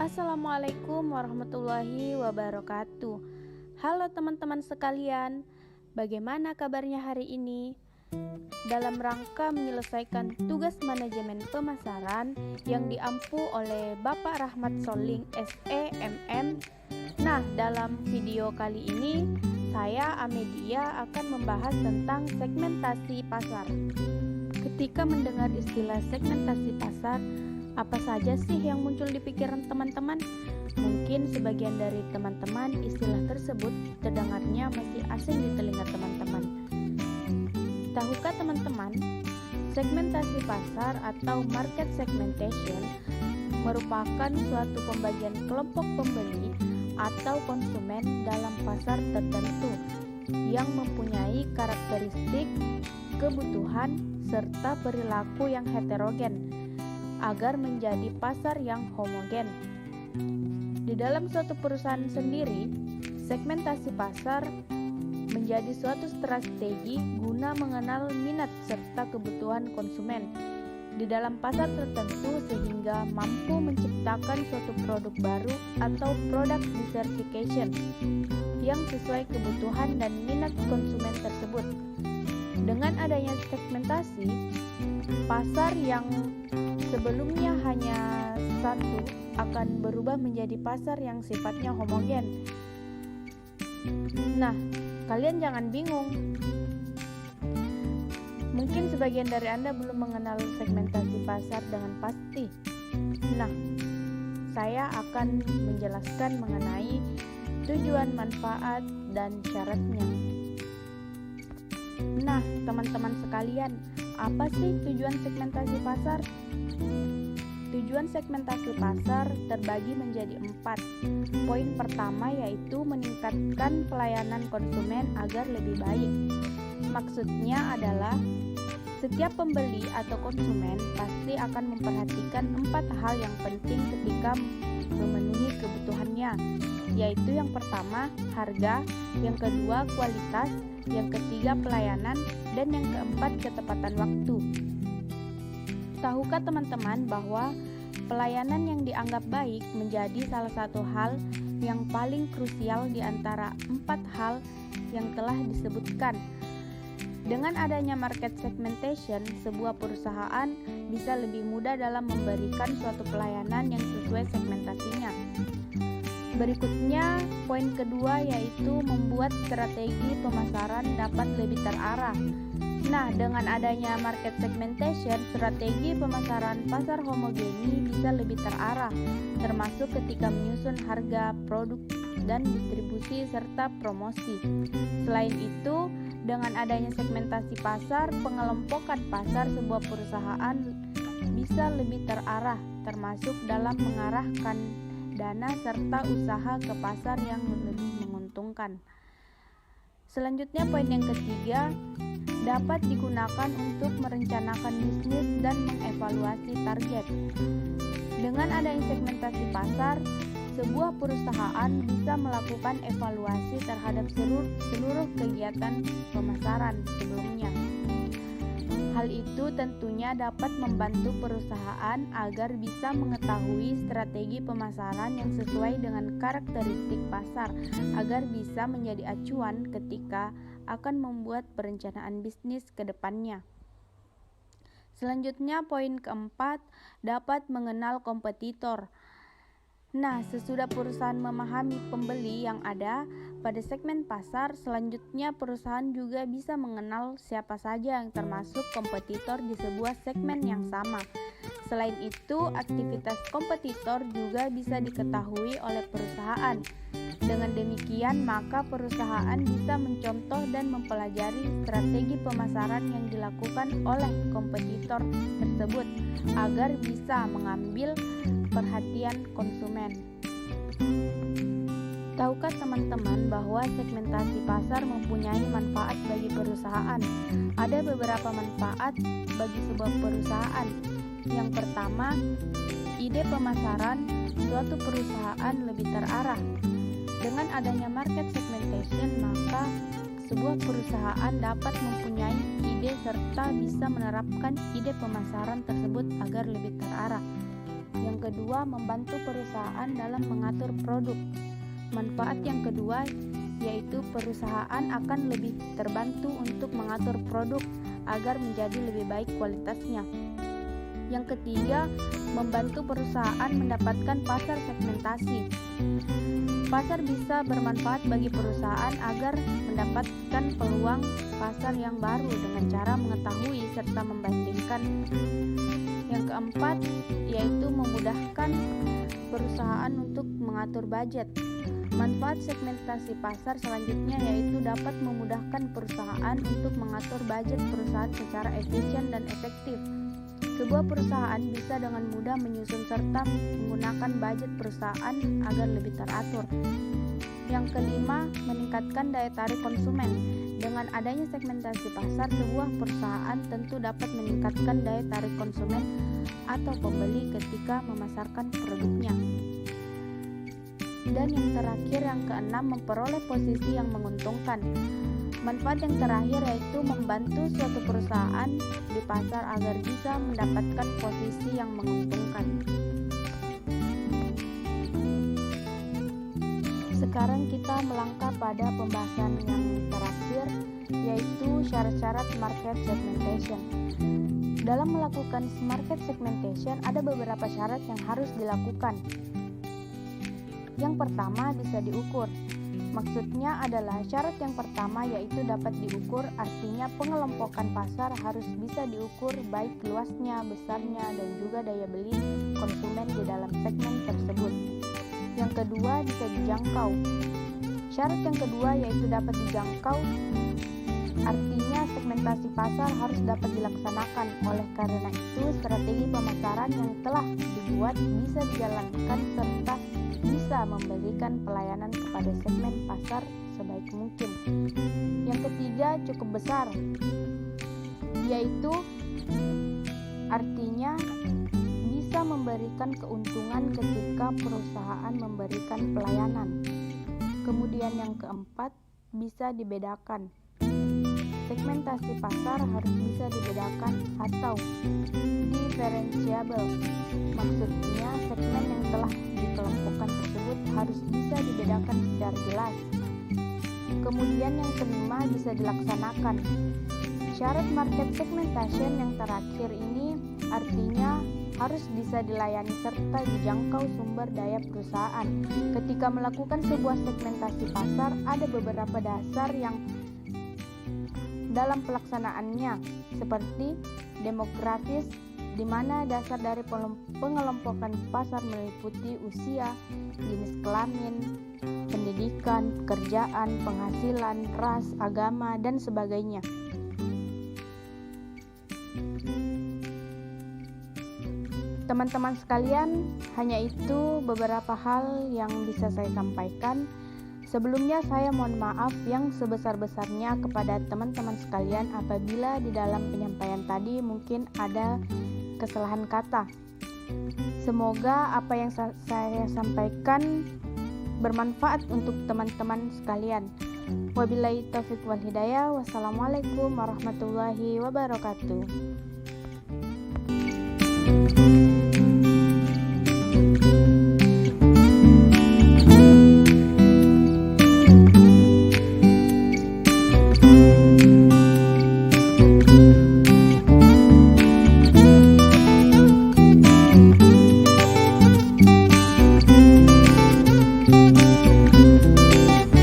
Assalamualaikum warahmatullahi wabarakatuh. Halo teman-teman sekalian, bagaimana kabarnya hari ini? Dalam rangka menyelesaikan tugas manajemen pemasaran yang diampu oleh Bapak Rahmat Soling SEMM. Nah, dalam video kali ini saya Amedia akan membahas tentang segmentasi pasar. Ketika mendengar istilah segmentasi pasar, apa saja sih yang muncul di pikiran teman-teman? Mungkin sebagian dari teman-teman istilah tersebut terdengarnya masih asing di telinga teman-teman. Tahukah teman-teman, segmentasi pasar atau market segmentation merupakan suatu pembagian kelompok pembeli atau konsumen dalam pasar tertentu yang mempunyai karakteristik, kebutuhan, serta perilaku yang heterogen agar menjadi pasar yang homogen. Di dalam suatu perusahaan sendiri, segmentasi pasar menjadi suatu strategi guna mengenal minat serta kebutuhan konsumen di dalam pasar tertentu sehingga mampu menciptakan suatu produk baru atau product diversification yang sesuai kebutuhan dan minat konsumen tersebut. Dengan adanya segmentasi, pasar yang sebelumnya hanya satu akan berubah menjadi pasar yang sifatnya homogen. Nah, kalian jangan bingung. Mungkin sebagian dari Anda belum mengenal segmentasi pasar dengan pasti. Nah, saya akan menjelaskan mengenai tujuan, manfaat, dan syaratnya. Nah, teman-teman sekalian, apa sih tujuan segmentasi pasar? Tujuan segmentasi pasar terbagi menjadi 4. Poin pertama yaitu meningkatkan pelayanan konsumen agar lebih baik. Maksudnya adalah setiap pembeli atau konsumen pasti akan memperhatikan 4 hal yang penting ketika memenuhi kebutuhannya, yaitu yang pertama, harga, yang kedua, kualitas, yang ketiga, pelayanan, dan yang keempat, ketepatan waktu. Tahukah teman-teman bahwa pelayanan yang dianggap baik menjadi salah satu hal yang paling krusial di antara 4 hal yang telah disebutkan? Dengan adanya market segmentation, sebuah perusahaan bisa lebih mudah dalam memberikan suatu pelayanan yang sesuai segmentasinya. Berikutnya, poin kedua yaitu membuat strategi pemasaran dapat lebih terarah. Nah, dengan adanya market segmentation, strategi pemasaran pasar homogeni bisa lebih terarah, termasuk ketika menyusun harga, produk, dan distribusi serta promosi. Selain itu, dengan adanya segmentasi pasar, pengelompokan pasar sebuah perusahaan bisa lebih terarah, termasuk dalam mengarahkan dana serta usaha ke pasar yang lebih menguntungkan. Selanjutnya, poin yang ketiga, dapat digunakan untuk merencanakan bisnis dan mengevaluasi target. Dengan adanya segmentasi pasar, sebuah perusahaan bisa melakukan evaluasi terhadap seluruh kegiatan pemasaran sebelumnya. Hal itu tentunya dapat membantu perusahaan agar bisa mengetahui strategi pemasaran yang sesuai dengan karakteristik pasar, agar bisa menjadi acuan ketika akan membuat perencanaan bisnis ke depannya. Selanjutnya, poin keempat, dapat mengenal kompetitor. Nah, sesudah perusahaan memahami pembeli yang ada pada segmen pasar, selanjutnya perusahaan juga bisa mengenal siapa saja yang termasuk kompetitor di sebuah segmen yang sama. Selain itu, aktivitas kompetitor juga bisa diketahui oleh perusahaan. Dengan demikian, maka perusahaan bisa mencontoh dan mempelajari strategi pemasaran yang dilakukan oleh kompetitor tersebut agar bisa mengambil perhatian konsumen. Tahukah teman-teman bahwa segmentasi pasar mempunyai manfaat bagi perusahaan? Ada beberapa manfaat bagi sebuah perusahaan. Yang pertama, ide pemasaran suatu perusahaan lebih terarah. Dengan adanya market segmentation, maka sebuah perusahaan dapat mempunyai ide serta bisa menerapkan ide pemasaran tersebut agar lebih terarah. Yang kedua, membantu perusahaan dalam mengatur produk. Manfaat yang kedua yaitu perusahaan akan lebih terbantu untuk mengatur produk agar menjadi lebih baik kualitasnya. Yang ketiga, membantu perusahaan mendapatkan pasar segmentasi. Pasar bisa bermanfaat bagi perusahaan agar mendapatkan peluang pasar yang baru dengan cara mengetahui serta membandingkan. Yang keempat, yaitu memudahkan perusahaan untuk mengatur budget. Manfaat segmentasi pasar selanjutnya yaitu dapat memudahkan perusahaan untuk mengatur budget perusahaan secara efisien dan efektif. Sebuah perusahaan bisa dengan mudah menyusun serta menggunakan budget perusahaan agar lebih teratur. Yang kelima, meningkatkan daya tarik konsumen. Dengan adanya segmentasi pasar, sebuah perusahaan tentu dapat meningkatkan daya tarik konsumen atau pembeli ketika memasarkan produknya. Dan yang terakhir, yang keenam, memperoleh posisi yang menguntungkan. Manfaat yang terakhir yaitu membantu suatu perusahaan di pasar agar bisa mendapatkan posisi yang menguntungkan. Sekarang kita melangkah pada pembahasan yang terakhir, yaitu syarat-syarat market segmentation. Dalam melakukan market segmentation, ada beberapa syarat yang harus dilakukan. Yang pertama, bisa diukur. Maksudnya adalah syarat yang pertama yaitu dapat diukur, artinya pengelompokan pasar harus bisa diukur baik luasnya, besarnya, dan juga daya beli konsumen di dalam segmen tersebut. Yang kedua, bisa dijangkau. Syarat yang kedua yaitu dapat dijangkau, artinya segmentasi pasar harus dapat dilaksanakan. Oleh karena itu, strategi pemasaran yang telah dibuat bisa dijalankan serta bisa memberikan pelayanan kepada segmen pasar sebaik mungkin. Yang ketiga, cukup besar, yaitu artinya bisa memberikan keuntungan ketika perusahaan memberikan pelayanan. Kemudian yang keempat, bisa dibedakan. Segmentasi pasar harus bisa dibedakan atau differentiable. Maksudnya segmen yang telah dikelompokkan tersebut harus bisa dibedakan secara jelas. Kemudian yang kelima, bisa dilaksanakan. Syarat market segmentation yang terakhir ini artinya harus bisa dilayani serta dijangkau sumber daya perusahaan. Ketika melakukan sebuah segmentasi pasar, ada beberapa dasar yang dalam pelaksanaannya, seperti demografis, di mana dasar dari pengelompokan pasar meliputi usia, jenis kelamin, pendidikan, pekerjaan, penghasilan, ras, agama, dan sebagainya. Teman-teman sekalian, hanya itu beberapa hal yang bisa saya sampaikan. Sebelumnya saya mohon maaf yang sebesar-besarnya kepada teman-teman sekalian apabila di dalam penyampaian tadi mungkin ada kesalahan kata. Semoga apa yang saya sampaikan bermanfaat untuk teman-teman sekalian. Wabillahi taufiq wal hidayah. Wassalamualaikum warahmatullahi wabarakatuh.